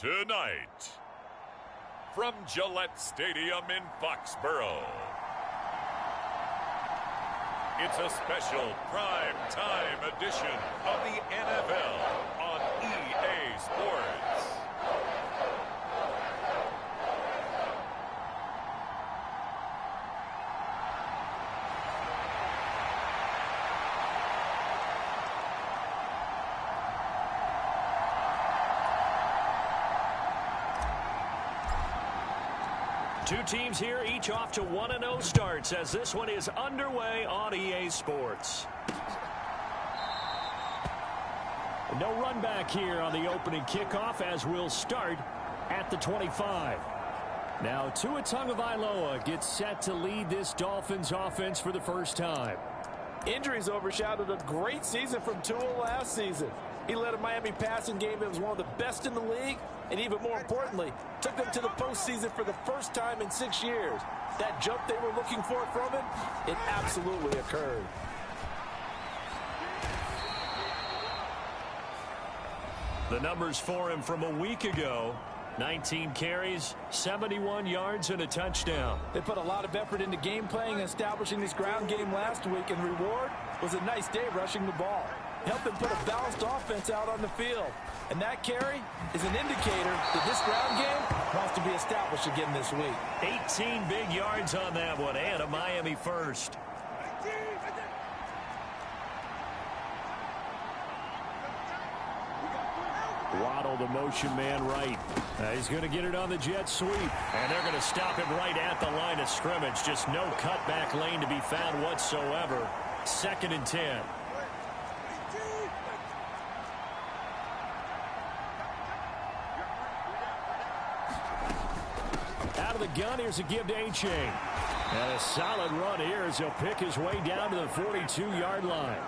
Tonight, from Gillette Stadium in Foxborough, it's a special prime time edition of the NFL on EA Sports. Two teams here, each off to 1-0 starts as this one is underway on EA Sports. No run back here on the opening kickoff as we'll start at the 25. Now Tua Tagovailoa gets set to lead this Dolphins offense for the first time. Injuries overshadowed a great season from Tua last season. He led a Miami passing game that was one of the best in the league, and even more importantly, took them to the postseason for the first time in 6 years. That jump they were looking for from him, it absolutely occurred. The numbers for him from a week ago: 19 carries, 71 yards, and a touchdown. They put a lot of effort into game playing and establishing this ground game last week, and reward was a nice day rushing the ball. Help them put a balanced offense out on the field. And that carry is an indicator that this ground game wants to be established again this week. 18 big yards on that one, and a Miami first. Waddle, the motion man right. He's going to get it on the jet sweep. And they're going to stop him right at the line of scrimmage. Just no cutback lane to be found whatsoever. 2nd and 10. Out of the gun, here's a give to A-Chain. And a solid run here as he'll pick his way down to the 42-yard line.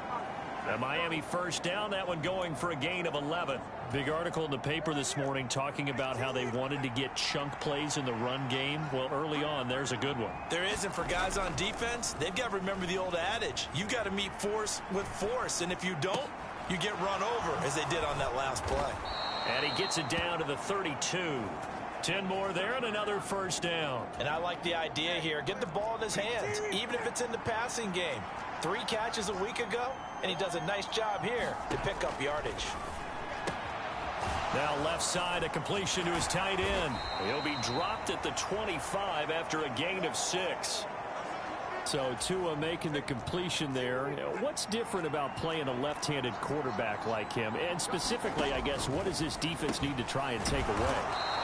The Miami first down, that one going for a gain of 11. Big article in the paper this morning talking about how they wanted to get chunk plays in the run game. Well, early on, there's a good one. There is, and for guys on defense, they've got to remember the old adage. You've got to meet force with force, and if you don't, you get run over, as they did on that last play. And he gets it down to the 32. 10 more there and another first down. And I like the idea here. Get the ball in his hands, even if it's in the passing game. 3 catches a week ago, and he does a nice job here to pick up yardage. Now left side, a completion to his tight end. He'll be dropped at the 25 after a gain of 6. So Tua making the completion there. What's different about playing a left-handed quarterback like him? And specifically, I guess, what does this defense need to try and take away?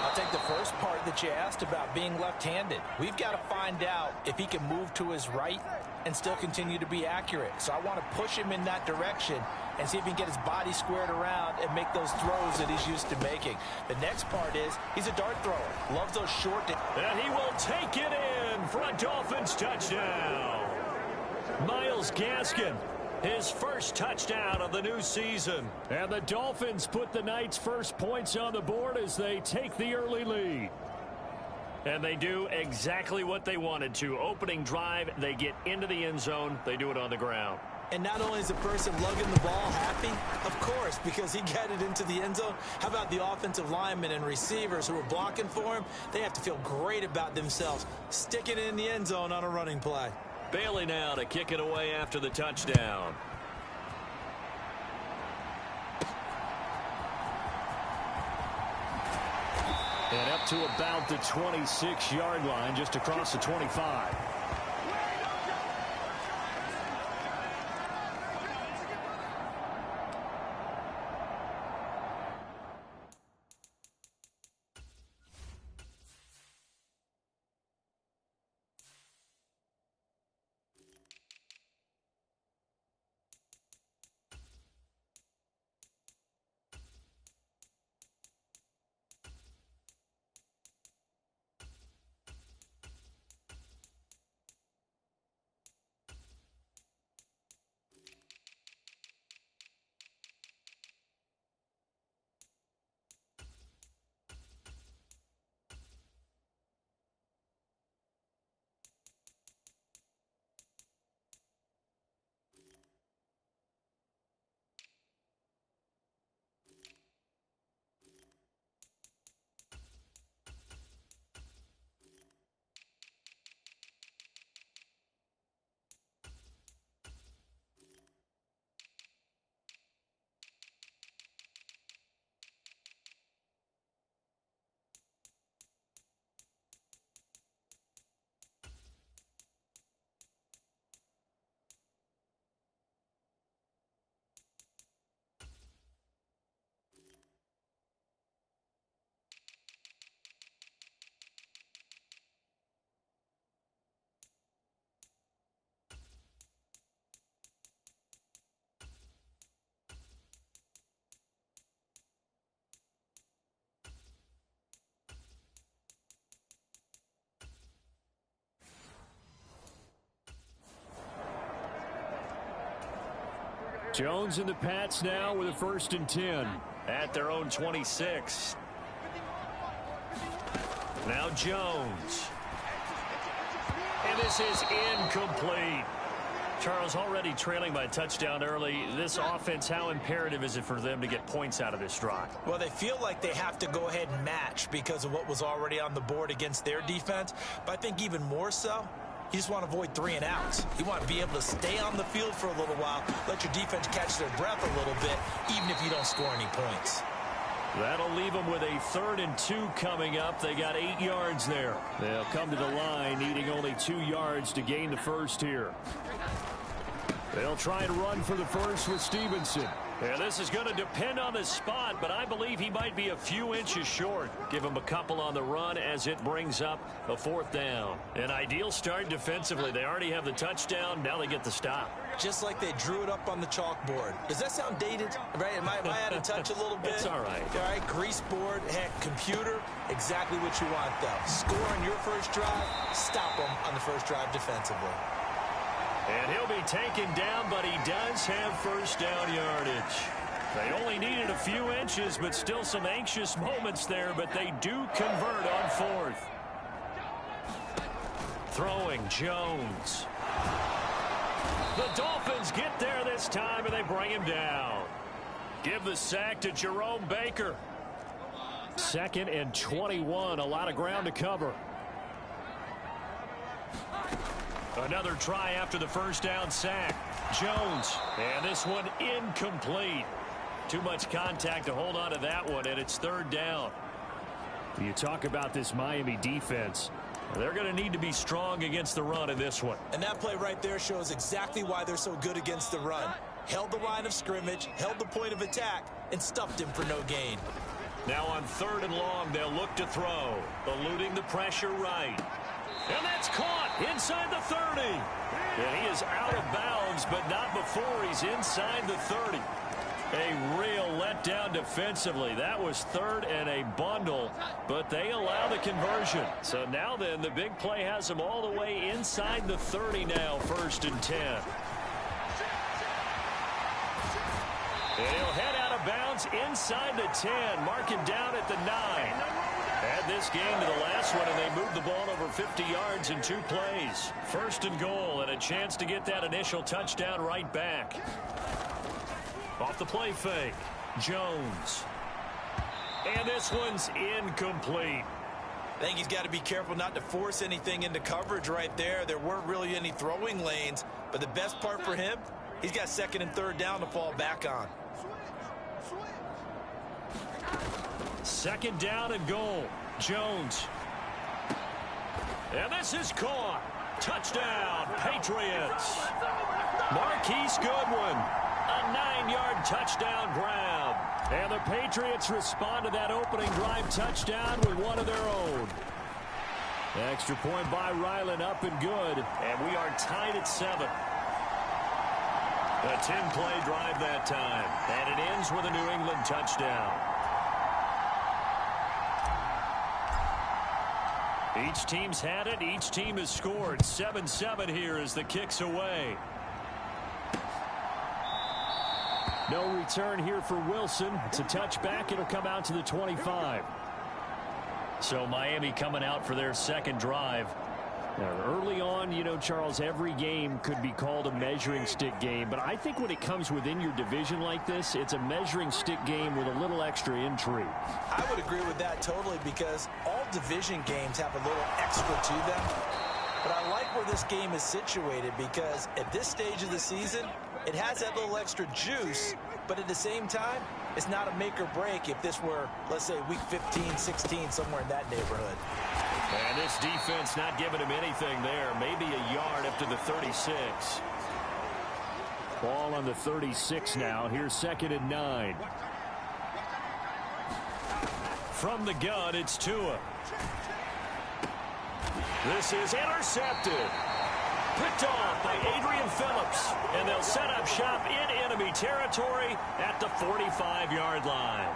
I'll take the first part that you asked about being left-handed. We've got to find out if he can move to his right and still continue to be accurate. So I want to push him in that direction and see if he can get his body squared around and make those throws that he's used to making. The next part is he's a dart thrower. Loves those short. And he will take it in for a Dolphins touchdown. Myles Gaskin, his first touchdown of the new season. And the Dolphins put the night's first points on the board as they take the early lead. And they do exactly what they wanted to. Opening drive, they get into the end zone. They do it on the ground. And not only is the person lugging the ball happy, of course, because he got it into the end zone. How about the offensive linemen and receivers who are blocking for him? They have to feel great about themselves, sticking it in the end zone on a running play. Bailey now to kick it away after the touchdown. And up to about the 26-yard line, just across the 25. Jones and the Pats now with a 1st and 10 at their own 26. Now Jones. And this is incomplete. Charles, already trailing by a touchdown early. This offense, how imperative is it for them to get points out of this drive? Well, they feel like they have to go ahead and match because of what was already on the board against their defense. But I think even more so, you just want to avoid 3 and outs. You want to be able to stay on the field for a little while, let your defense catch their breath a little bit, even if you don't score any points. That'll leave them with a 3rd and 2 coming up. They got 8 yards there. They'll come to the line needing only 2 yards to gain the first here. They'll try and run for the first with Stevenson. Yeah, this is going to depend on the spot, but I believe he might be a few inches short. Give him a couple on the run as it brings up a 4th down. An ideal start defensively. They already have the touchdown. Now they get the stop. Just like they drew it up on the chalkboard. Does that sound dated? Right? Am I out of touch a little bit? It's all right. All right, grease board, heck, computer, exactly what you want, though. Score on your first drive, stop them on the first drive defensively. And he'll be taken down, but he does have 1st down yardage. They only needed a few inches, but still some anxious moments there, but they do convert on 4th. Throwing Jones. The Dolphins get there this time, and they bring him down. Give the sack to Jerome Baker. 2nd and 21, a lot of ground to cover. Another try after the 1st down sack. Jones, and this one incomplete. Too much contact to hold on to that one, and it's 3rd down. You talk about this Miami defense. They're going to need to be strong against the run in this one. And that play right there shows exactly why they're so good against the run. Held the line of scrimmage, held the point of attack, and stuffed him for no gain. Now on 3rd and long, they'll look to throw. Eluding the pressure right. And that's caught inside the 30. And he is out of bounds, but not before he's inside the 30. A real letdown defensively. That was 3rd and a bundle, but they allow the conversion. So now then, the big play has them all the way inside the 30 now, 1st and 10. And he'll head out of bounds inside the 10. Mark him down at the 9. Add this game to the last one, and they moved the ball over 50 yards in 2 plays. 1st and goal, and a chance to get that initial touchdown right back. Off the play fake, Jones. And this one's incomplete. I think he's got to be careful not to force anything into coverage right there. There weren't really any throwing lanes, but the best part for him, he's got 2nd and 3rd down to fall back on. 2nd down and goal. Jones. And this is caught. Touchdown, Patriots. Marquise Goodwin. A 9-yard touchdown grab. And the Patriots respond to that opening drive touchdown with one of their own. Extra point by Ryland, up and good. And we are tied at 7. A 10-play drive that time. And it ends with a New England touchdown. Each team's had it. Each team has scored. 7-7 here as the kick's away. No return here for Wilson. It's a touchback. It'll come out to the 25. So Miami coming out for their 2nd drive. Now, early on, you know, Charles, every game could be called a measuring stick game. But I think when it comes within your division like this, it's a measuring stick game with a little extra intrigue. I would agree with that totally, because all division games have a little extra to them. But I like where this game is situated, because at this stage of the season, it has that little extra juice, but at the same time, it's not a make or break if this were, let's say, week 15, 16, somewhere in that neighborhood. And this defense not giving him anything there. Maybe a yard up to the 36. Ball on the 36 now. Here's 2nd and 9. From the gun, it's Tua. This is intercepted. Picked off by Adrian Phillips. And they'll set up shop in enemy territory at the 45-yard line.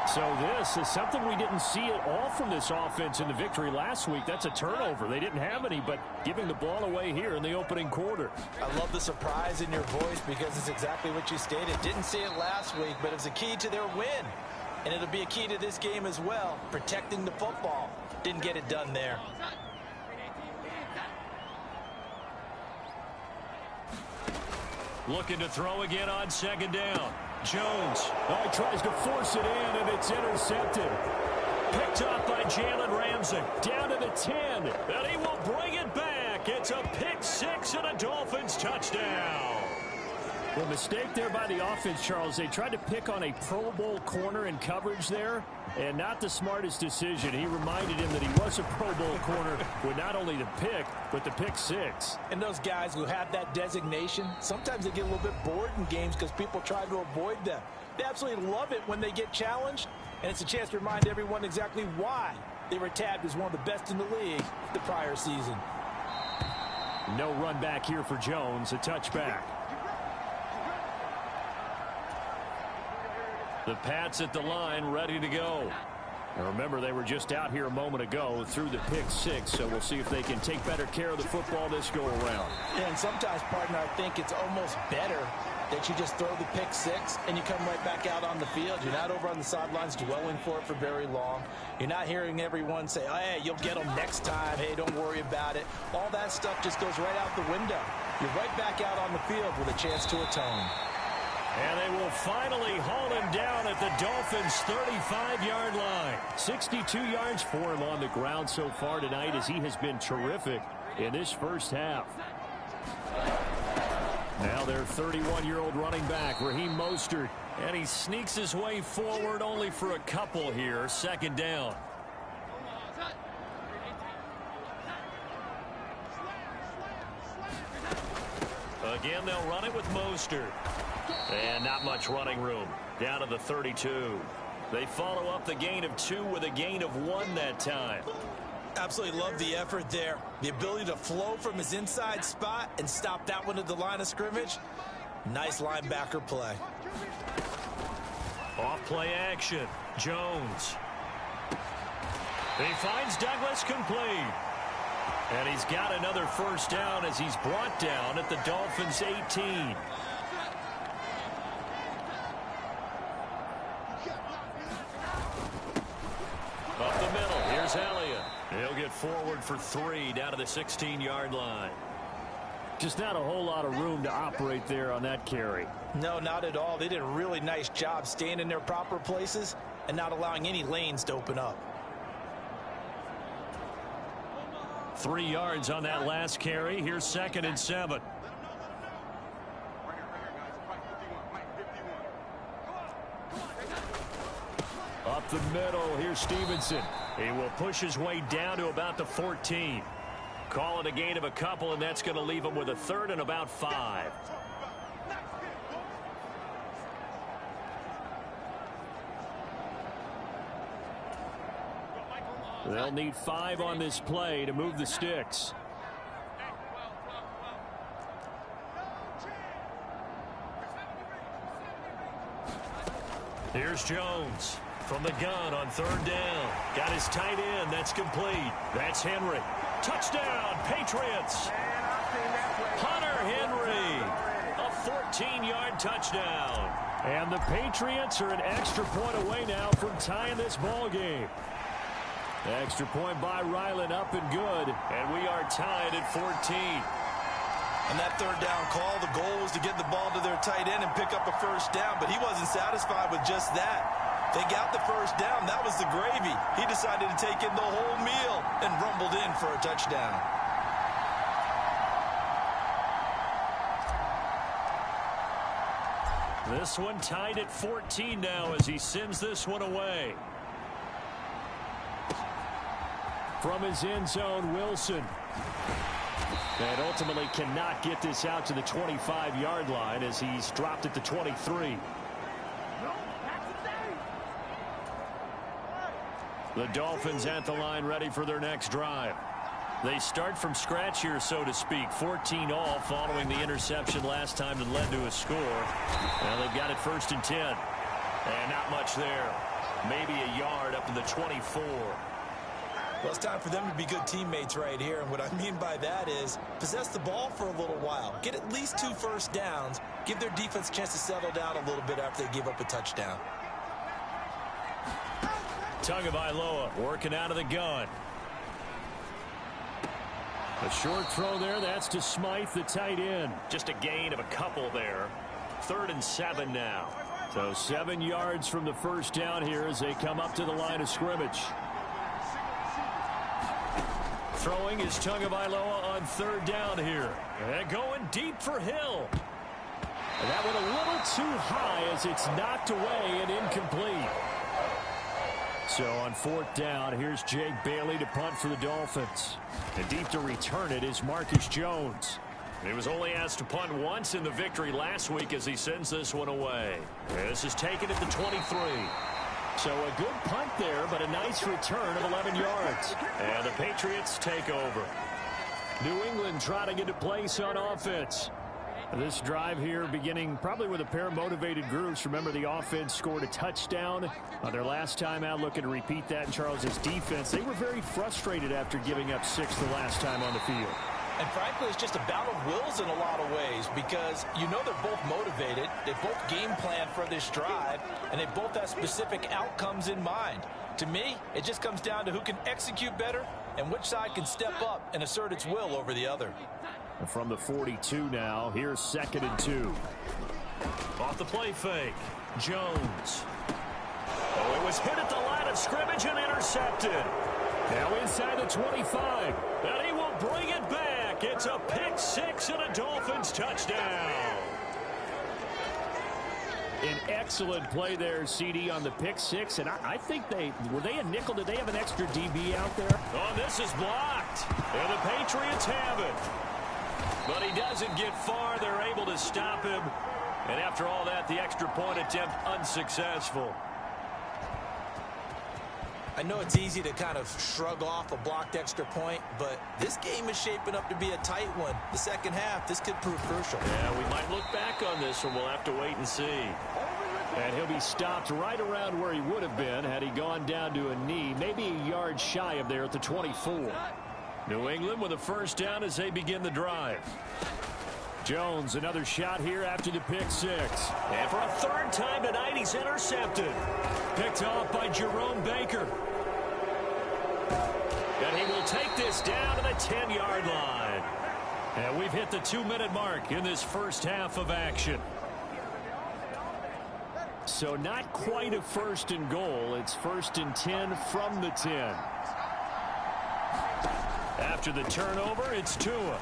So this is something we didn't see at all from this offense in the victory last week. That's a turnover. They didn't have any, but giving the ball away here in the opening quarter. I love the surprise in your voice because it's exactly what you stated. Didn't see it last week, but it was a key to their win. And it'll be a key to this game as well, protecting the football. Didn't get it done there. Looking to throw again on second down. Jones tries to force it in, and it's intercepted. Picked up by Jalen Ramsey. Down to the 10, and he will bring it back. It's a pick six and a Dolphins touchdown. The mistake there by the offense, Charles, they tried to pick on a Pro Bowl corner in coverage there, and not the smartest decision. He reminded him that he was a Pro Bowl corner with not only the pick, but the pick six. And those guys who have that designation, sometimes they get a little bit bored in games because people try to avoid them. They absolutely love it when they get challenged, and it's a chance to remind everyone exactly why they were tabbed as one of the best in the league the prior season. No run back here for Jones, a touchback. The Pats at the line, ready to go. And remember, they were just out here a moment ago through the pick six, so we'll see if they can take better care of the football this go-around. Yeah, and sometimes, partner, I think it's almost better that you just throw the pick six and you come right back out on the field. You're not over on the sidelines dwelling for it for very long. You're not hearing everyone say, oh, hey, you'll get them next time. Hey, don't worry about it. All that stuff just goes right out the window. You're right back out on the field with a chance to atone. And they will finally haul him down at the Dolphins' 35-yard line. 62 yards for him on the ground so far tonight as he has been terrific in this first half. Now their 31-year-old running back, Raheem Mostert. And he sneaks his way forward only for a couple here. Second down. Again, they'll run it with Mostert. And not much running room. Down to the 32. They follow up the gain of 2 with a gain of 1 that time. Absolutely love the effort there. The ability to flow from his inside spot and stop that one at the line of scrimmage. Nice linebacker play. Off play action. Jones. He finds Douglas complete. And he's got another first down as he's brought down at the Dolphins' 18. Up the middle, here's Elliott. He'll get forward for 3 down to the 16-yard line. Just not a whole lot of room to operate there on that carry. No, not at all. They did a really nice job staying in their proper places and not allowing any lanes to open up. 3 yards on that last carry. Here's 2nd and 7. Up the middle, here's Stevenson. He will push his way down to about the 14. Call it a gain of a couple, and that's going to leave him with a 3rd and about 5. They'll need 5 on this play to move the sticks. Here's Jones from the gun on 3rd down. Got his tight end. That's complete. That's Henry. Touchdown, Patriots. Hunter Henry. A 14-yard touchdown. And the Patriots are an extra point away now from tying this ball game. Extra point by Ryland, up and good. And we are tied at 14. And that 3rd down call, the goal was to get the ball to their tight end and pick up a first down, but he wasn't satisfied with just that. They got the first down. That was the gravy. He decided to take in the whole meal and rumbled in for a touchdown. This one tied at 14 now as he sends this one away. From his end zone, Wilson. And ultimately cannot get this out to the 25-yard line as he's dropped at the 23. The Dolphins at the line ready for their next drive. They start from scratch here, so to speak. 14 all following the interception last time that led to a score. Now they've got it 1st and 10. And not much there. maybe a yard up to the 24. Well, it's time for them to be good teammates right here. And what I mean by that is possess the ball for a little while. Get at least 2 first downs. Give their defense a chance to settle down a little bit after they give up a touchdown. Tagovailoa working out of the gun. A short throw there. That's to Smythe, the tight end. Just a gain of a couple there. 3rd and 7 now. So 7 yards from the first down here as they come up to the line of scrimmage. Throwing is Tagovailoa on 3rd down here. And going deep for Hill. And that went a little too high as it's knocked away and incomplete. So on 4th down, here's Jake Bailey to punt for the Dolphins. And deep to return it is Marcus Jones. He was only asked to punt once in the victory last week as he sends this one away. This is taken at the 23. So a good punt there, but a nice return of 11 yards. And the Patriots take over. New England trying to get to place on offense. This drive here beginning probably with a pair of motivated groups. Remember, the offense scored a touchdown on their last time out. Looking to repeat that in Charles's defense. They were very frustrated after giving up 6 the last time on the field. And frankly, it's just a battle of wills in a lot of ways because you know they're both motivated. They both game plan for this drive, and they both have specific outcomes in mind. To me, it just comes down to who can execute better and which side can step up and assert its will over the other. And from the 42 now, here's 2nd and 2. Off the play fake, Jones. Oh, it was hit at the line of scrimmage and intercepted. Now inside the 25, and he will bring it back. It's a pick 6 and a Dolphins touchdown. An excellent play there, CD, on the pick 6, and I think were they a nickel? Did they have an extra DB out there? Oh, this is blocked, and the Patriots have it. But he doesn't get far. They're able to stop him, and after all that, the extra point attempt unsuccessful. I know it's easy to kind of shrug off a blocked extra point, but this game is shaping up to be a tight one. The second half, this could prove crucial. Yeah, we might look back on this one. We'll have to wait and see. And he'll be stopped right around where he would have been had he gone down to a knee, maybe a yard shy of there at the 24. New England with a first down as they begin the drive. Jones, another shot here after the pick 6. And for a 3rd time tonight, he's intercepted. Picked off by Jerome Baker. And he will take this down to the 10-yard line. And we've hit the 2-minute mark in this first half of action. So not quite a 1st and goal. It's 1st and 10 from the 10. After the turnover, it's Tua.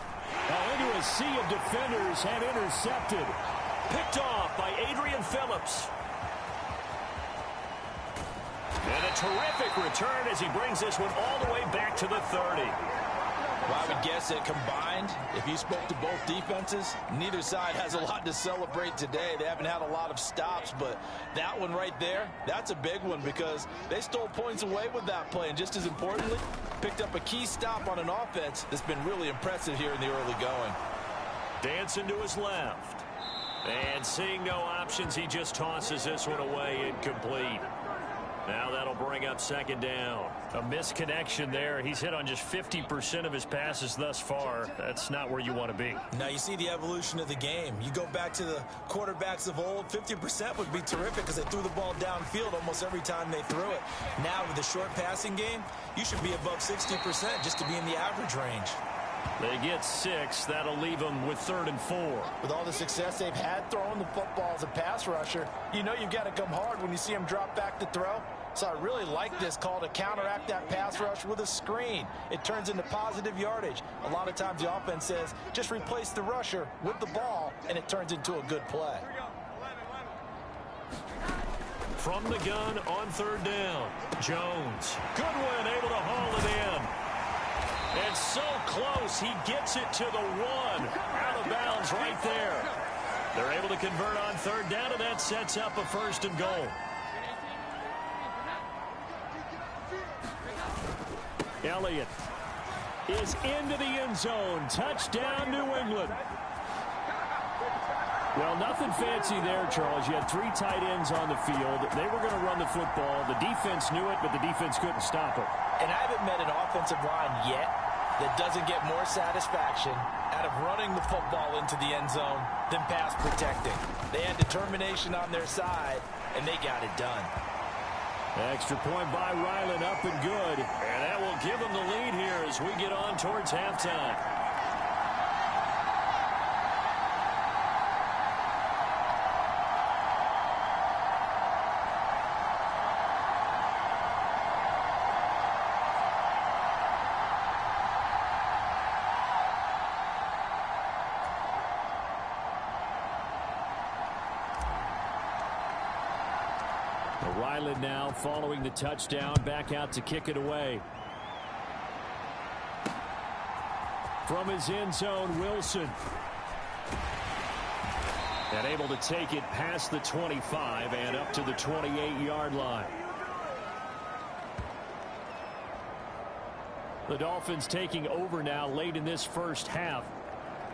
Into a sea of defenders and intercepted. Picked off by Adrian Phillips. And a terrific return as he brings this one all the way back to the 30. Well, I would guess that combined, if you spoke to both defenses, neither side has a lot to celebrate today. They haven't had a lot of stops, but that one right there, that's a big one because they stole points away with that play. And just as importantly, picked up a key stop on an offense that's been really impressive here in the early going. Dancing to his left. And seeing no options, he just tosses this one away incomplete. Now that'll bring up 2nd down. A misconnection there. He's hit on just 50% of his passes thus far. That's not where you want to be. Now you see the evolution of the game. You go back to the quarterbacks of old, 50% would be terrific because they threw the ball downfield almost every time they threw it. Now with the short passing game, you should be above 60% just to be in the average range. They get 6. That'll leave them with 3rd and 4. With all the success they've had throwing the football as a pass rusher, you know you've got to come hard when you see them drop back to throw. So I really like this call to counteract that pass rush with a screen. It turns into positive yardage. A lot of times the offense says, just replace the rusher with the ball, and it turns into a good play. From the gun on 3rd down, Jones. Goodwin able to haul it in. And so close, he gets it to the 1. Out of bounds right there. They're able to convert on 3rd down, and that sets up a 1st and goal. Elliott is into the end zone. Touchdown, New England. Well, nothing fancy there, Charles. You had 3 tight ends on the field. They were going to run the football. The defense knew it, but the defense couldn't stop it. And I haven't met an offensive line yet that doesn't get more satisfaction out of running the football into the end zone than pass protecting. They had determination on their side, and they got it done. Extra point by Ryland, up and good. And that will give them the lead here as we get on towards halftime. Ryland now following the touchdown, back out to kick it away. From his end zone, Wilson. And able to take it past the 25 and up to the 28-yard line. The Dolphins taking over now late in this first half.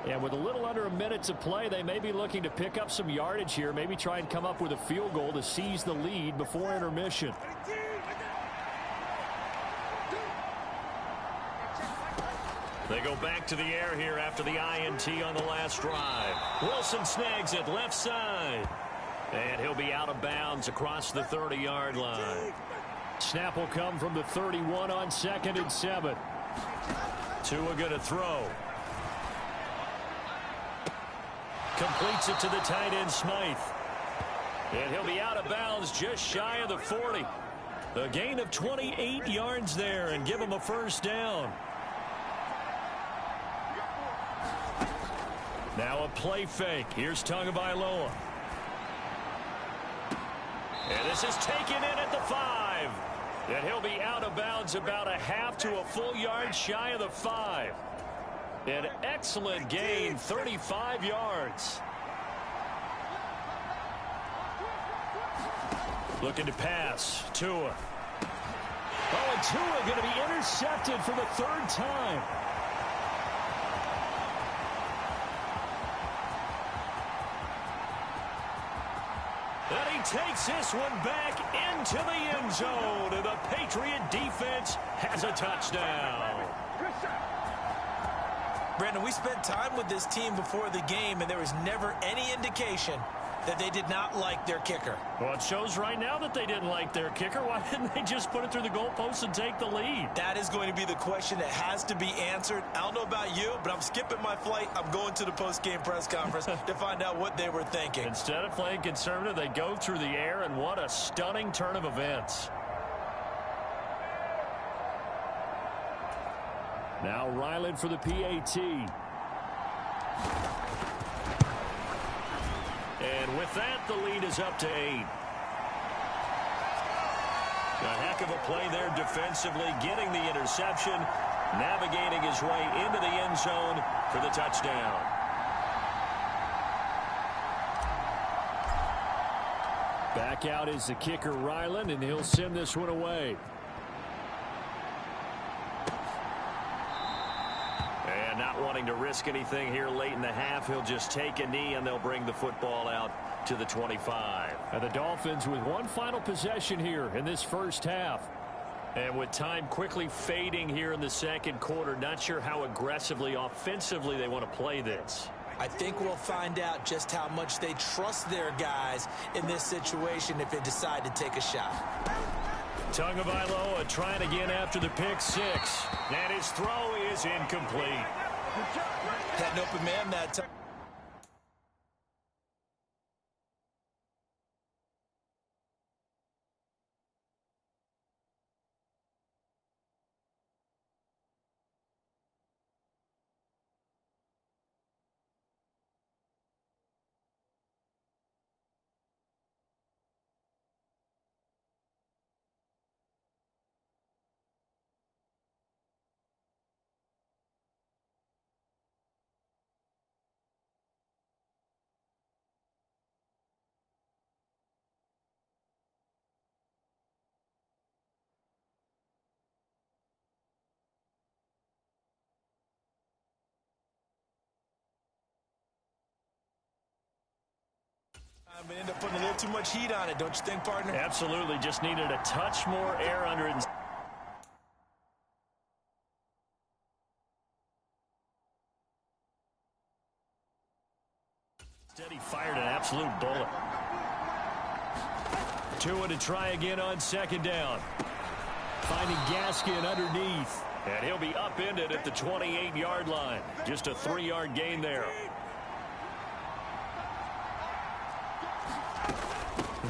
And with a little under a minute to play, they may be looking to pick up some yardage here, maybe try and come up with a field goal to seize the lead before intermission. They go back to the air here after the INT on the last drive. Wilson snags it left side. And he'll be out of bounds across the 30-yard line. Snap will come from the 31 on 2nd and 7. Tua going to throw. Completes it to the tight end, Smythe. And he'll be out of bounds just shy of the 40. A gain of 28 yards there and give him a first down. Now a play fake. Here's Tagovailoa. And this is taken in at the 5. And he'll be out of bounds about a half to a full yard shy of the 5. An excellent gain, 35 yards. Looking to pass. Tua. Oh, and Tua going to be intercepted for the 3rd time. And he takes this one back into the end zone. And the Patriot defense has a touchdown. Brandon, we spent time with this team before the game, and there was never any indication that they did not like their kicker. Well, it shows right now that they didn't like their kicker. Why didn't they just put it through the goalpost and take the lead? That is going to be the question that has to be answered. I don't know about you, but I'm skipping my flight. I'm going to the post-game press conference to find out what they were thinking. Instead of playing conservative, they go through the air, and what a stunning turn of events. Now Ryland for the PAT. And with that, the lead is up to 8. A heck of a play there defensively, getting the interception, navigating his way into the end zone for the touchdown. Back out is the kicker, Ryland, and he'll send this one away. And not wanting to risk anything here late in the half, he'll just take a knee and they'll bring the football out to the 25. And the Dolphins with one final possession here in this first half. And with time quickly fading here in the second quarter, not sure how aggressively, offensively they want to play this. I think we'll find out just how much they trust their guys in this situation if they decide to take a shot. Tagovailoa trying again after the pick 6. And his throw is incomplete. Had an open man that time. But end up putting a little too much heat on it, don't you think, partner? Absolutely. Just needed a touch more air under it. Instead, he fired an absolute bullet. Tua to try again on second down. Finding Gaskin underneath. And he'll be upended at the 28-yard line. Just a 3-yard gain there.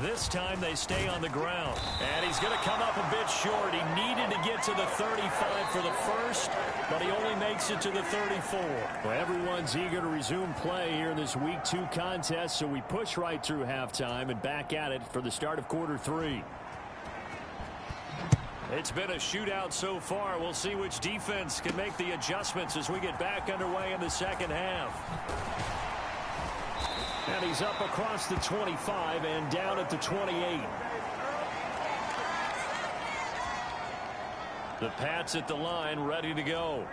This time they stay on the ground. And he's going to come up a bit short. He needed to get to the 35 for the first, but he only makes it to the 34. Well, everyone's eager to resume play here in this Week 2 contest, so we push right through halftime and back at it for the start of quarter 3. It's been a shootout so far. We'll see which defense can make the adjustments as we get back underway in the second half. And he's up across the 25 and down at the 28. The Pats at the line ready to go.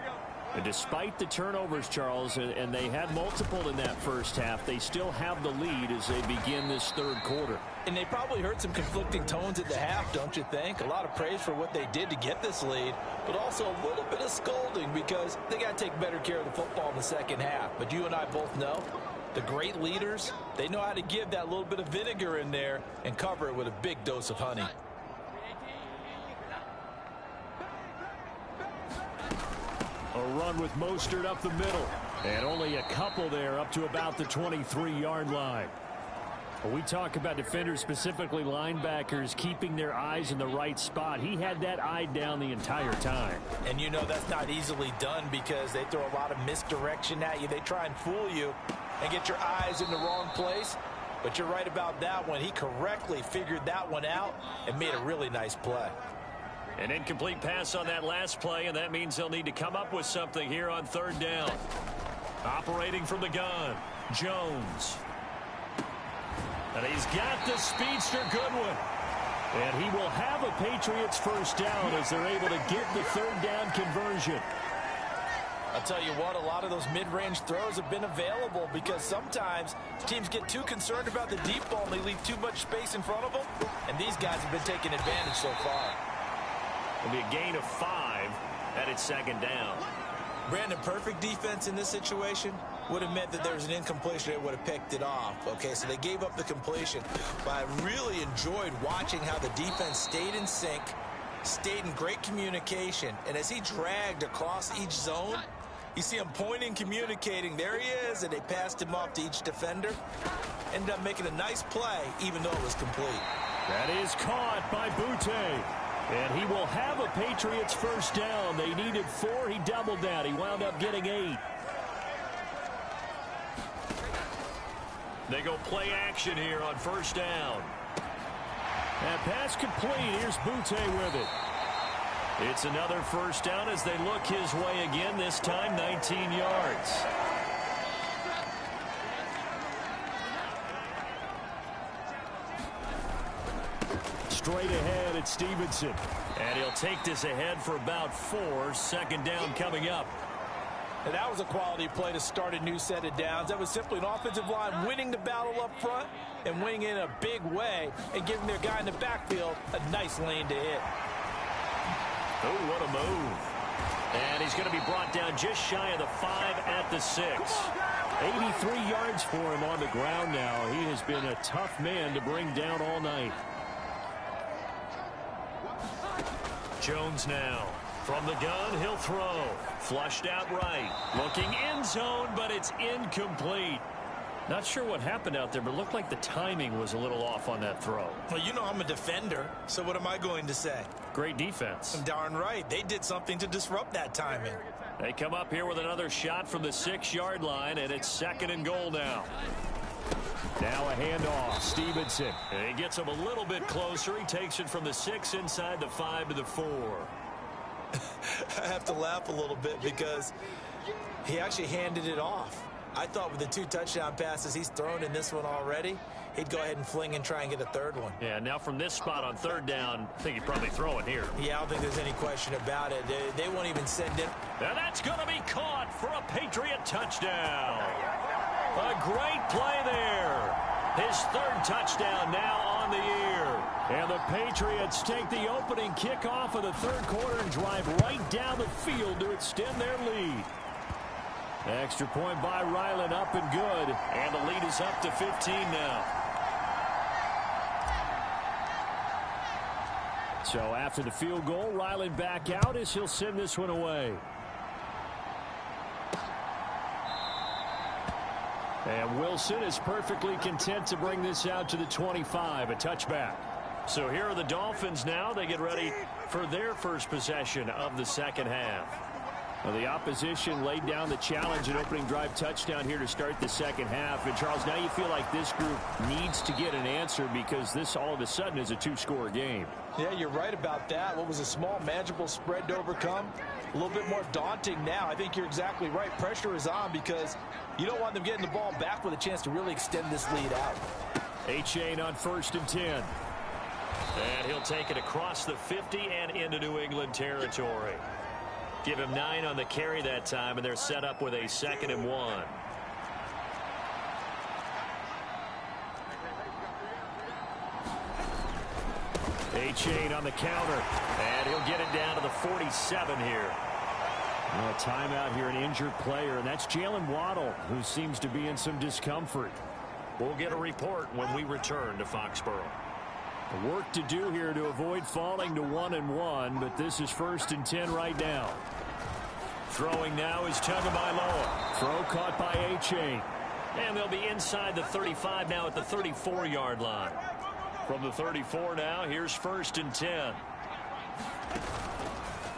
And despite the turnovers, Charles, and they had multiple in that first half, they still have the lead as they begin this third quarter. And they probably heard some conflicting tones at the half, don't you think? A lot of praise for what they did to get this lead, but also a little bit of scolding because they got to take better care of the football in the second half. But you and I both know the great leaders, they know how to give that little bit of vinegar in there and cover it with a big dose of honey. A run with Mostert up the middle. And only a couple there up to about the 23-yard line. When we talk about defenders, specifically linebackers, keeping their eyes in the right spot, he had that eye down the entire time. And you know that's not easily done because they throw a lot of misdirection at you. They try and fool you and get your eyes in the wrong place. But you're right about that one. He correctly figured that one out and made a really nice play. An incomplete pass on that last play, and that means they'll need to come up with something here on third down. Operating from the gun, Jones. And he's got the speedster Goodwin. And he will have a Patriots first down as they're able to get the third down conversion. I'll tell you what, a lot of those mid-range throws have been available because sometimes teams get too concerned about the deep ball and they leave too much space in front of them. And these guys have been taking advantage so far. It'll be a gain of 5 at its second down. Brandon, perfect defense in this situation would have meant that there was an incompletion that would have picked it off. Okay, so they gave up the completion. But I really enjoyed watching how the defense stayed in sync, stayed in great communication. And as he dragged across each zone, you see him pointing, communicating. There he is, and they passed him off to each defender. Ended up making a nice play, even though it was complete. That is caught by Butte. And he will have a Patriots first down. They needed 4. He doubled that. He wound up getting 8. They go play action here on first down. And pass complete. Here's Butte with it. It's another first down as they look his way again, this time 19 yards. Straight ahead at Stevenson. And he'll take this ahead for about 4. Second down coming up. And that was a quality play to start a new set of downs. That was simply an offensive line winning the battle up front and winning in a big way and giving their guy in the backfield a nice lane to hit. Oh, what a move. And he's going to be brought down just shy of the 5 at the 6. 83 yards for him on the ground now. He has been a tough man to bring down all night. Jones now. From the gun, he'll throw. Flushed out right. Looking end zone, but it's incomplete. Not sure what happened out there, but it looked like the timing was a little off on that throw. Well, you know I'm a defender, so what am I going to say? Great defense. Darn right. They did something to disrupt that timing. They come up here with another shot from the 6-yard line, and it's 2nd and goal now. Now a handoff. Stevenson. And he gets him a little bit closer. He takes it from the 6 inside the 5 to the 4. I have to laugh a little bit because he actually handed it off. I thought with the 2 touchdown passes he's thrown in this one already, he'd go ahead and fling and try and get a third one. Yeah, now from this spot on third down, I think he'd probably throw it here. Yeah, I don't think there's any question about it. They won't even send it. And that's going to be caught for a Patriot touchdown. A great play there. His third touchdown now on the year. And the Patriots take the opening kickoff of the third quarter and drive right down the field to extend their lead. Extra point by Ryland, up and good. And the lead is up to 15 now. So after the field goal, Ryland back out as he'll send this one away. And Wilson is perfectly content to bring this out to the 25, a touchback. So here are the Dolphins now. They get ready for their first possession of the second half. Well, the opposition laid down the challenge, an opening drive touchdown here to start the second half. And, Charles, now you feel like this group needs to get an answer because this all of a sudden is a two-score game. Yeah, you're right about that. What was a small, manageable spread to overcome, a little bit more daunting now. I think you're exactly right. Pressure is on because you don't want them getting the ball back with a chance to really extend this lead out. A-Chain on 1st and 10. And he'll take it across the 50 and into New England territory. Give him 9 on the carry that time, and they're set up with a 2nd and 1. A-Chain on the counter, and he'll get it down to the 47 here. Well, a timeout here, an injured player, and that's Jalen Waddle, who seems to be in some discomfort. We'll get a report when we return to Foxborough. Work to do here to avoid falling to 1-1, but this is 1st and 10 right now. Throwing now is Tagovailoa. Throw caught by A-Chain. And they'll be inside the 35 now at the 34-yard line. From the 34 now, here's 1st and 10.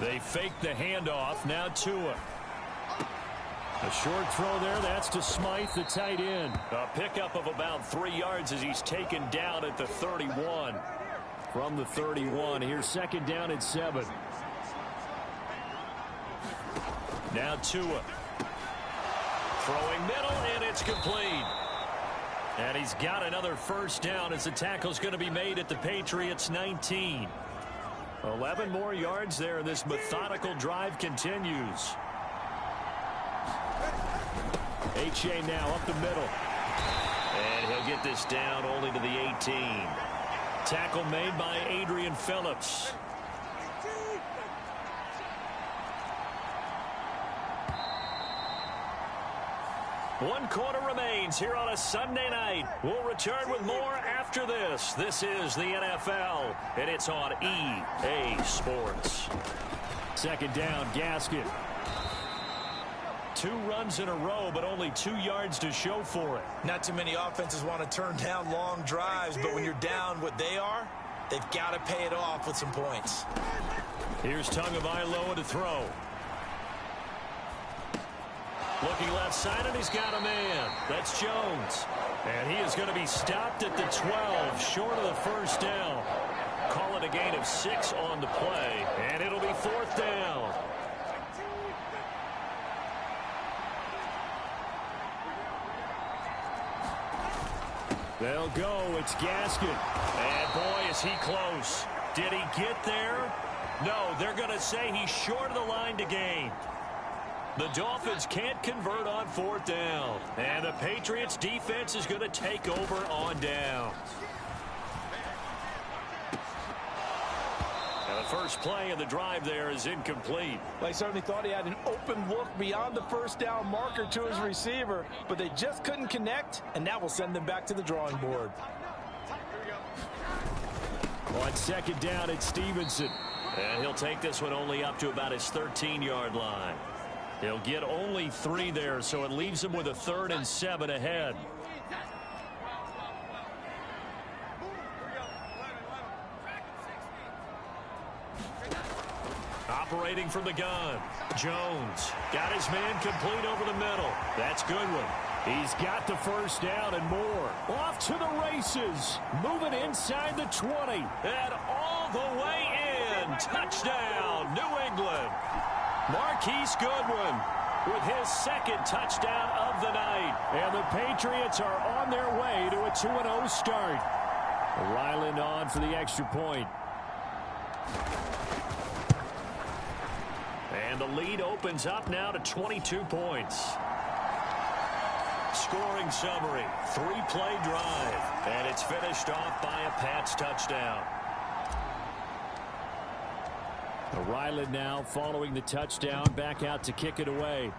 They fake the handoff. Now Tua. A short throw there. That's to Smythe, the tight end. A pickup of about 3 yards as he's taken down at the 31. From the 31, here's 2nd down at 7. Now Tua. Throwing middle, and it's complete. And he's got another 1st down as the tackle's going to be made at the Patriots 19. 11 more yards there, and this methodical drive continues. A-Chain now up the middle. And he'll get this down only to the 18. Tackle made by Adrian Phillips. One quarter remains here on a Sunday night. We'll return with more after this. This is the NFL, and it's on EA Sports. 2nd down, Gaskin. 2 runs in a row, but only 2 yards to show for it. Not too many offenses want to turn down long drives, but when you're down what they are, they've got to pay it off with some points. Here's Tagovailoa to throw. Looking left side, and he's got a man. That's Jones. And he is going to be stopped at the 12, short of the 1st down. Call it a gain of 6 on the play, and it'll be 4th down. They'll go. It's Gaskin. And, boy, is he close. Did he get there? No, they're going to say he's short of the line to gain. The Dolphins can't convert on 4th down. And the Patriots defense is going to take over on downs. Now the first play of the drive there is incomplete. They certainly thought he had an open look beyond the 1st down marker to his receiver, but they just couldn't connect, and that will send them back to the drawing board. On 2nd down, it's Stevenson. And he'll take this one only up to about his 13-yard line. He'll get only 3 there, so it leaves him with a 3rd and 7 ahead. Operating from the gun. Jones got his man complete over the middle. That's Goodwin. He's got the 1st down and more. Off to the races. Moving inside the 20. And all the way in. Touchdown, New England. Marquise Goodwin with his 2nd touchdown of the night. And the Patriots are on their way to a 2-0 start. Ryland on for the extra point. And the lead opens up now to 22 points. Scoring summary, 3-play drive, and it's finished off by a Pats touchdown. Ryland now following the touchdown, back out to kick it away.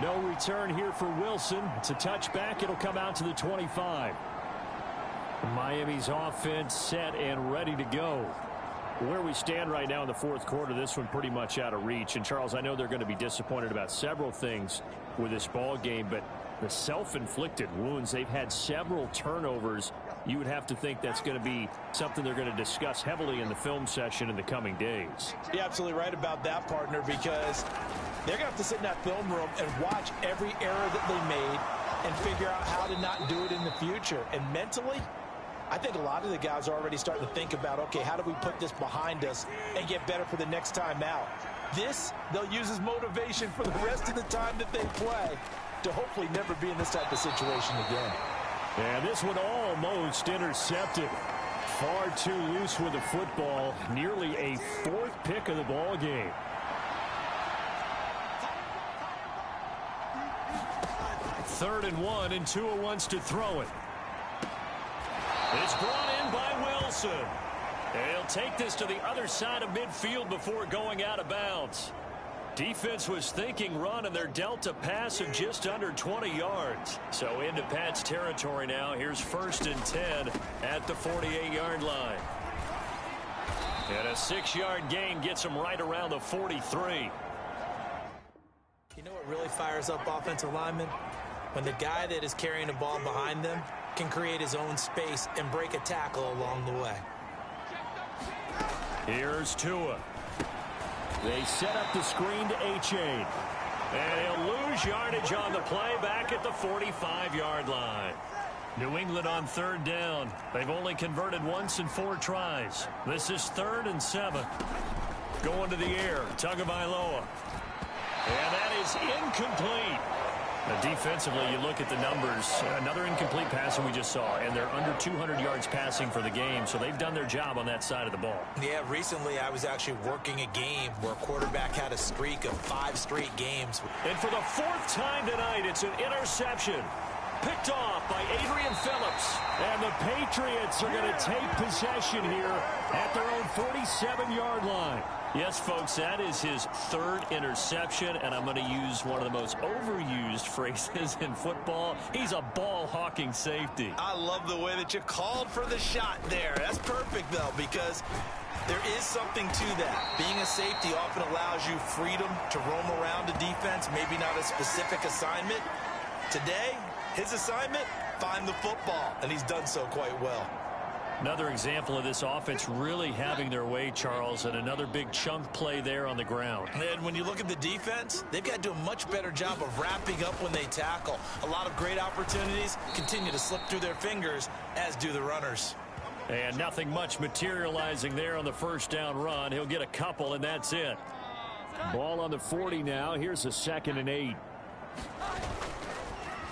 No return here for Wilson. It's a touchback. It'll come out to the 25. Miami's offense set and ready to go. Where we stand right now in the fourth quarter, this one pretty much out of reach. And, Charles, I know they're going to be disappointed about several things with this ball game, but the self-inflicted wounds, they've had several turnovers. You would have to think that's going to be something they're going to discuss heavily in the film session in the coming days. You're absolutely right about that, partner, because they're going to have to sit in that film room and watch every error that they made and figure out how to not do it in the future. And mentally, I think a lot of the guys are already starting to think about, okay, how do we put this behind us and get better for the next time out? This, they'll use as motivation for the rest of the time that they play to hopefully never be in this type of situation again. And this one almost intercepted. Far too loose with the football. Nearly a fourth pick of the ball game. Third and 1, and Tua wants to throw it. It's brought in by Wilson. And he'll take this to the other side of midfield before going out of bounds. Defense was thinking run, and they're dealt a pass of just under 20 yards. So into Pat's territory now. Here's 1st and 10 at the 48-yard line. And a 6-yard gain gets them right around the 43. You know what really fires up offensive linemen? When the guy that is carrying the ball behind them can create his own space and break a tackle along the way. Here's Tua. They set up the screen to A-Chain. And he'll lose yardage on the play back at the 45-yard line. New England on 3rd down. They've only converted once in 4 tries. This is 3rd and 7. Going to the air. Tagovailoa. And that is incomplete. Defensively, you look at the numbers. Another incomplete pass that we just saw, and they're under 200 yards passing for the game, so they've done their job on that side of the ball. Yeah, recently I was actually working a game where a quarterback had a streak of 5 straight games. And for the 4th time tonight, it's an interception. Picked off by Adrian Phillips. And the Patriots are going to take possession here at their own 47-yard line. Yes, folks, that is his 3rd interception, and I'm going to use one of the most overused phrases in football. He's a ball-hawking safety. I love the way that you called for the shot there. That's perfect, though, because there is something to that. Being a safety often allows you freedom to roam around a defense, maybe not a specific assignment. Today, his assignment, find the football, and he's done so quite well. Another example of this offense really having their way, Charles, and another big chunk play there on the ground. And when you look at the defense, they've got to do a much better job of wrapping up when they tackle. A lot of great opportunities continue to slip through their fingers, as do the runners. And nothing much materializing there on the 1st down run. He'll get a couple, and that's it. Ball on the 40 now. Here's a 2nd and 8.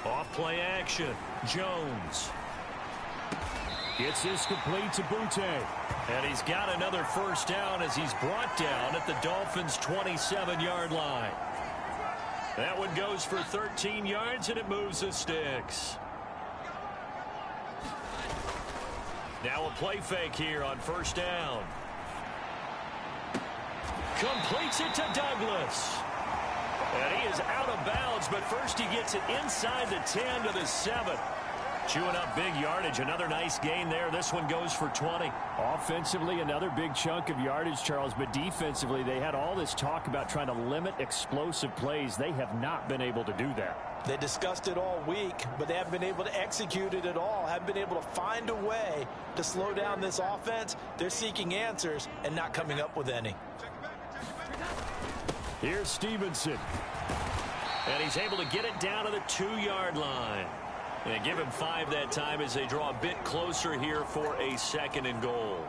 Off play action. Jones. Gets this complete to Butte. And he's got another 1st down as he's brought down at the Dolphins' 27-yard line. That one goes for 13 yards, and it moves the sticks. Now a play fake here on 1st down. Completes it to Douglas. And he is out of bounds, but first he gets it inside the 10 to the 7. Chewing up big yardage. Another nice gain there. This one goes for 20. Offensively, another big chunk of yardage, Charles. But defensively, they had all this talk about trying to limit explosive plays. They have not been able to do that. They discussed it all week, but they haven't been able to execute it at all. Haven't been able to find a way to slow down this offense. They're seeking answers and not coming up with any. Here's Stevenson. And he's able to get it down to the 2-yard line. And give him 5 that time as they draw a bit closer here for a 2nd and goal.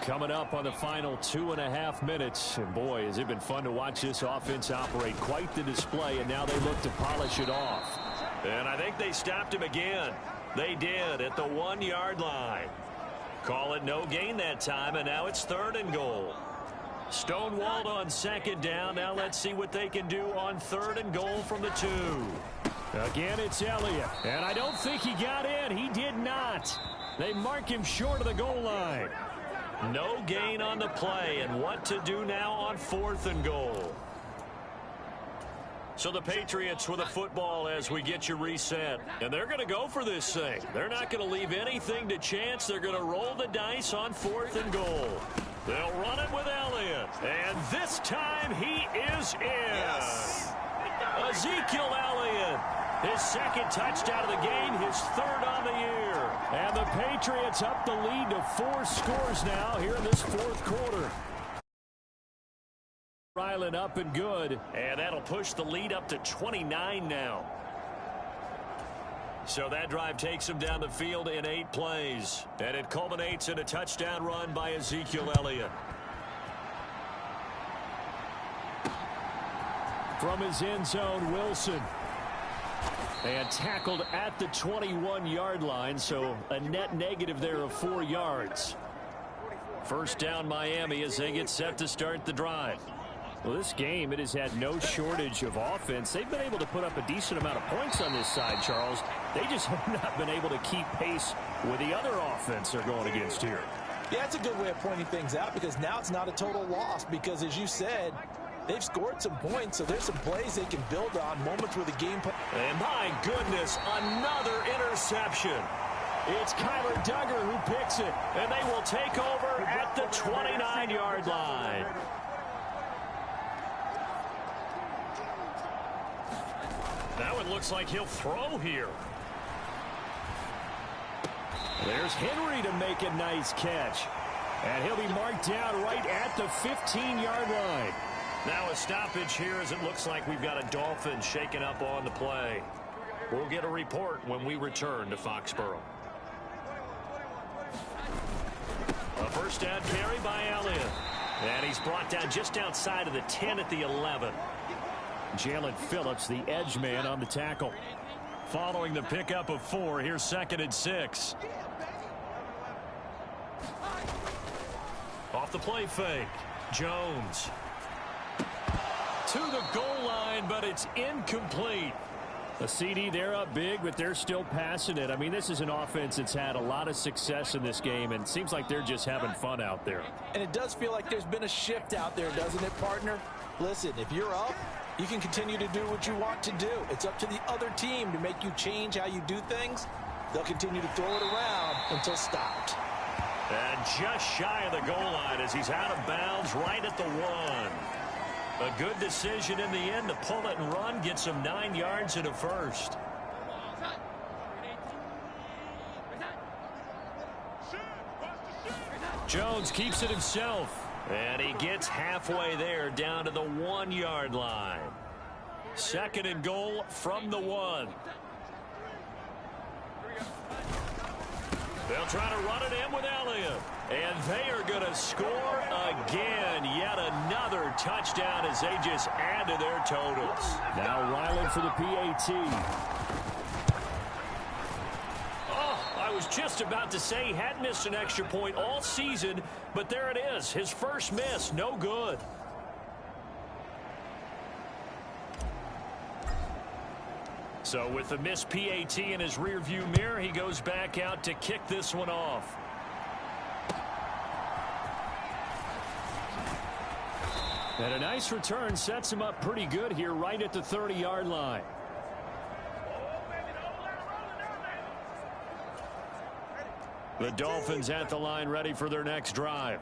Coming up on the final 2.5 minutes. And boy, has it been fun to watch this offense operate. Quite the display, and now they look to polish it off. And I think they stopped him again. They did at the 1-yard line. Call it no gain that time, and now it's 3rd and goal. Stonewalled on second down. Now let's see what they can do on 3rd and goal from the 2. Again, it's Elliott. And I don't think he got in. He did not. They mark him short of the goal line. No gain on the play. And what to do now on 4th and goal. So the Patriots with a football as we get you reset. And they're going to go for this thing. They're not going to leave anything to chance. They're going to roll the dice on 4th and goal. They'll run it with Elliott. And this time he is in. Yes. Ezekiel Elliott. His 2nd touchdown of the game, his 3rd on the year. And the Patriots up the lead to 4 scores now here in this 4th quarter. Ryland up and good. And that'll push the lead up to 29 now. So that drive takes him down the field in 8 plays. And it culminates in a touchdown run by Ezekiel Elliott. From his end zone, Wilson. And tackled at the 21-yard line, so a net negative there of 4 yards. First down Miami as they get set to start the drive. Well, this game, it has had no shortage of offense. They've been able to put up a decent amount of points on this side, Charles. They just have not been able to keep pace with the other offense they're going against here. Yeah, it's a good way of pointing things out because now it's not a total loss because, as you said, they've scored some points, so there's some plays they can build on, moments where the game... And my goodness, another interception. It's Kyler Duggar who picks it, and they will take over at the 29-yard line. Now it looks like he'll throw here. There's Henry to make a nice catch. And he'll be marked down right at the 15-yard line. Now a stoppage here as it looks like we've got a Dolphins shaken up on the play. We'll get a report when we return to Foxborough. A first down carry by Elliott. And he's brought down just outside of the 10 at the 11. Jalen Phillips, the edge man, on the tackle. Following the pickup of 4, here's 2nd and 6. Off the play fake. Jones. To the goal line, but it's incomplete. A CD, they're up big, but they're still passing it. I mean, this is an offense that's had a lot of success in this game, and it seems like they're just having fun out there. And it does feel like there's been a shift out there, doesn't it, partner? Listen, if you're up, you can continue to do what you want to do. It's up to the other team to make you change how you do things. They'll continue to throw it around until stopped. And just shy of the goal line as he's out of bounds right at the 1. A good decision in the end to pull it and run, get some 9 yards and a first. Jones keeps it himself. And he gets halfway there down to the 1-yard line. 2nd and goal from the 1. They'll try to run it in with Elliott. And they are going to score again. Yet another touchdown as they just add to their totals. Now Ryland for the PAT. I was just about to say he had missed an extra point all season, but there it is. His first miss, no good. So with the missed PAT in his rearview mirror, he goes back out to kick this one off. And a nice return sets him up pretty good here right at the 30-yard line. The Dolphins at the line ready for their next drive.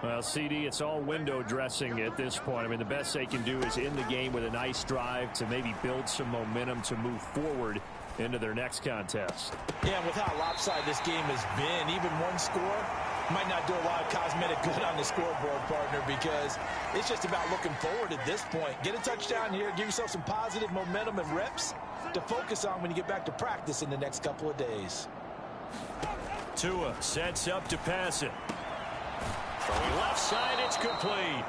Well, CD, it's all window dressing at this point. I mean, the best they can do is end the game with a nice drive to maybe build some momentum to move forward into their next contest. Yeah, with how lopsided this game has been, even one score might not do a lot of cosmetic good on the scoreboard, partner, because it's just about looking forward at this point. Get a touchdown here, give yourself some positive momentum and reps to focus on when you get back to practice in the next couple of days. Tua sets up to pass it. From the left side, it's complete.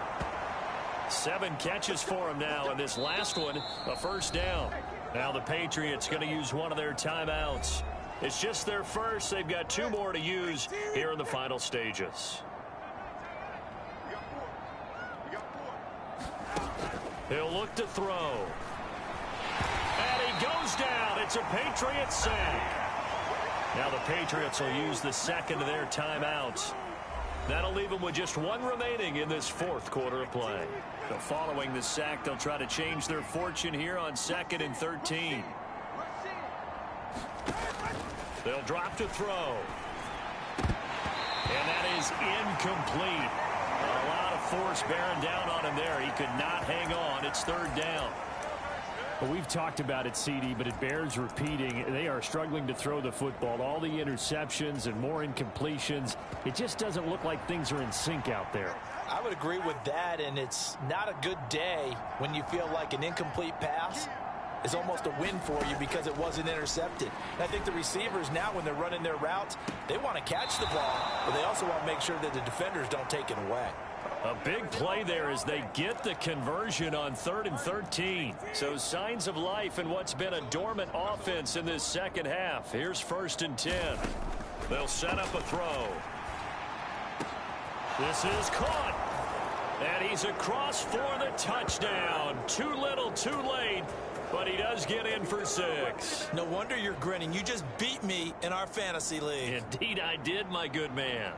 7 catches for him now, and this last one, a first down. Now the Patriots going to use one of their timeouts. It's just their first. They've got 2 more to use here in the final stages. He'll look to throw. And he goes down. It's a Patriots sack. Now the Patriots will use the second of their timeouts. That'll leave them with just one remaining in this fourth quarter of play. So following the sack, they'll try to change their fortune here on 2nd and 13. They'll drop to throw. And that is incomplete. A lot of force bearing down on him there. He could not hang on. It's 3rd down. Well, we've talked about it, CD, but it bears repeating. They are struggling to throw the football. All the interceptions and more incompletions. It just doesn't look like things are in sync out there. I would agree with that, and it's not a good day when you feel like an incomplete pass is almost a win for you because it wasn't intercepted. And I think the receivers now, when they're running their routes, they want to catch the ball, but they also want to make sure that the defenders don't take it away. A big play there as they get the conversion on 3rd and 13. So signs of life in what's been a dormant offense in this second half. Here's 1st and 10. They'll set up a throw. This is caught. And he's across for the touchdown. Too little, too late. But he does get in for 6. No wonder you're grinning. You just beat me in our fantasy league. Indeed I did, my good man.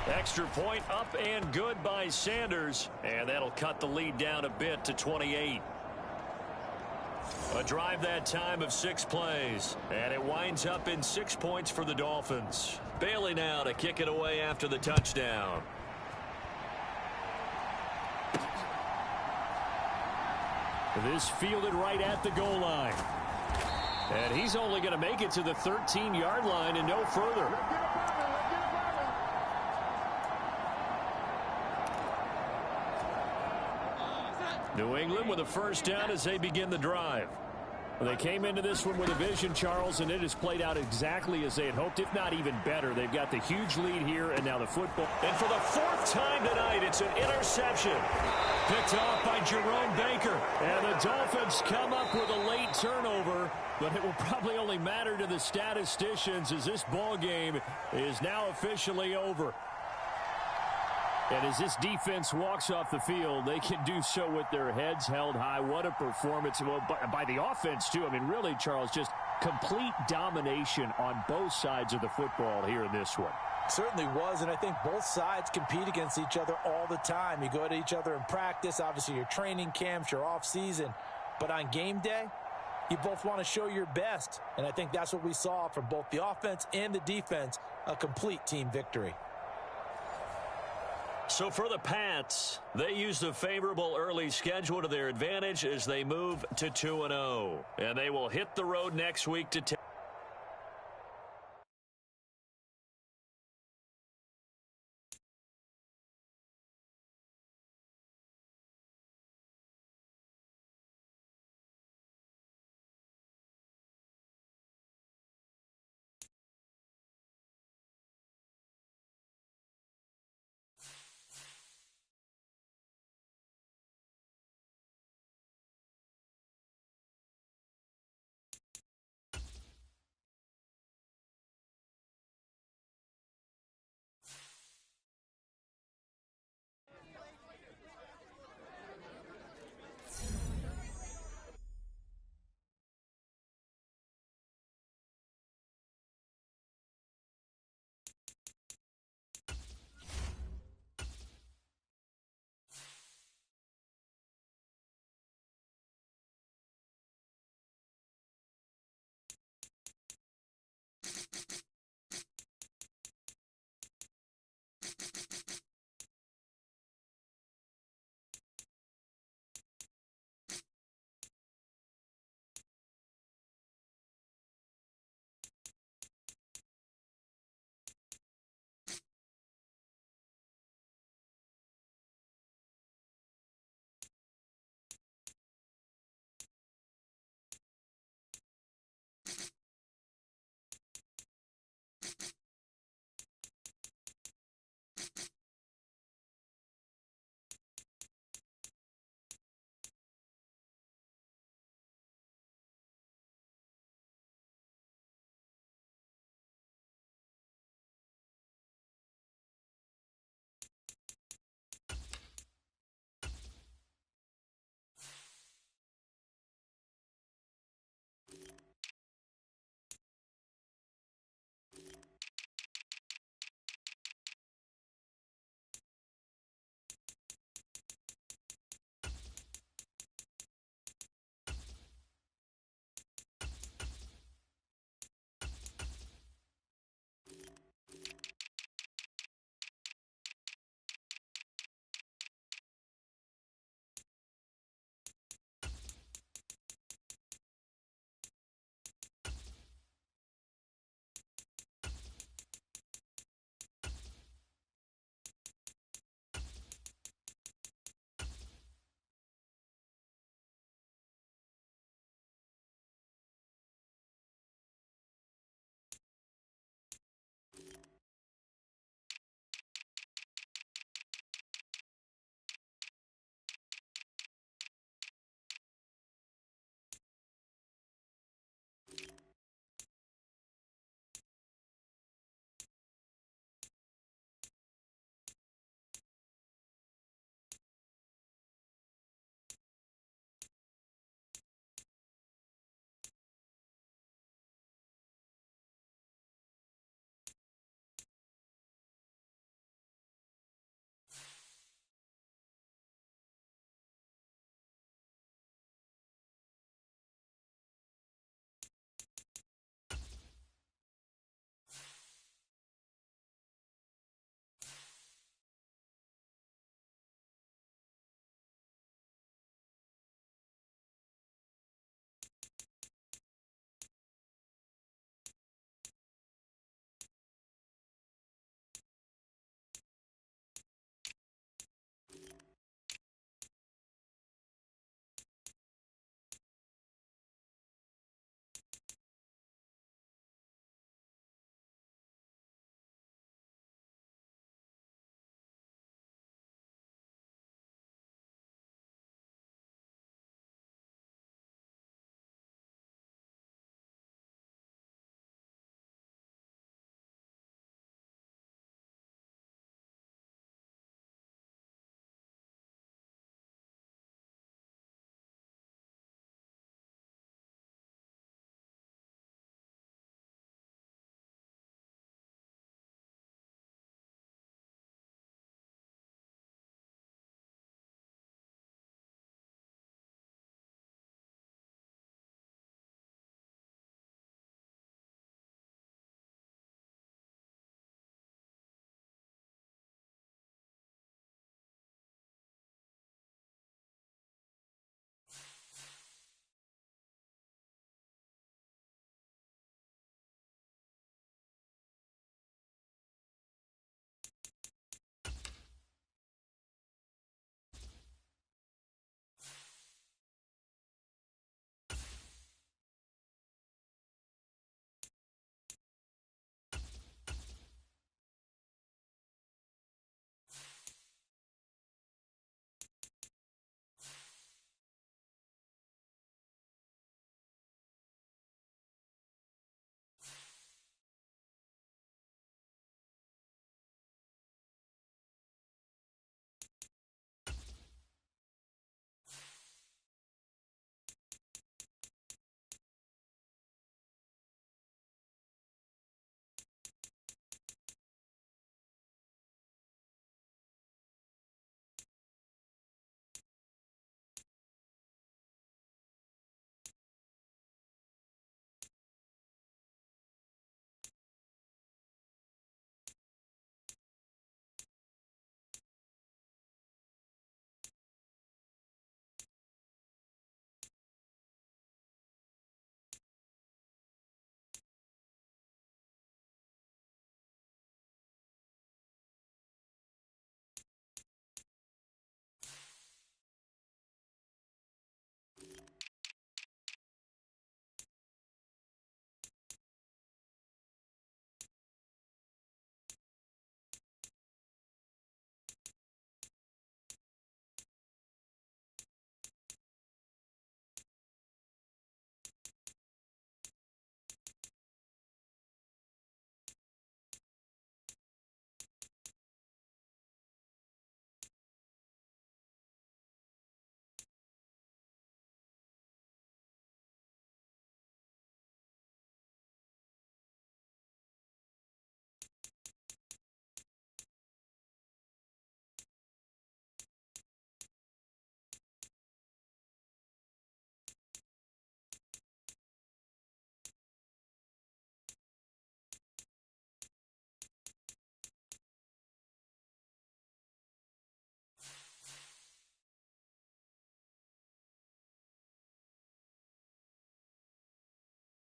Extra point up and good by Sanders. And that'll cut the lead down a bit to 28. A drive that time of 6 plays. And it winds up in 6 points for the Dolphins. Bailey now to kick it away after the touchdown. This fielded right at the goal line. And he's only going to make it to the 13-yard line and no further. New England with a 1st down as they begin the drive. Well, they came into this one with a vision, Charles, and it has played out exactly as they had hoped, if not even better. They've got the huge lead here, and now the football. And for the 4th time tonight, it's an interception. Picked off by Jerome Baker. And the Dolphins come up with a late turnover, but it will probably only matter to the statisticians as this ball game is now officially over. And as this defense walks off the field, they can do so with their heads held high. What a performance. Well, by the offense, too. I mean, really, Charles, just complete domination on both sides of the football here in this one. Certainly was, and I think both sides compete against each other all the time. You go to each other in practice, obviously your training camps, your off-season. But on game day, you both want to show your best. And I think that's what we saw from both the offense and the defense, a complete team victory. So for the Pats, they used a favorable early schedule to their advantage as they move to 2-0. And they will hit the road next week to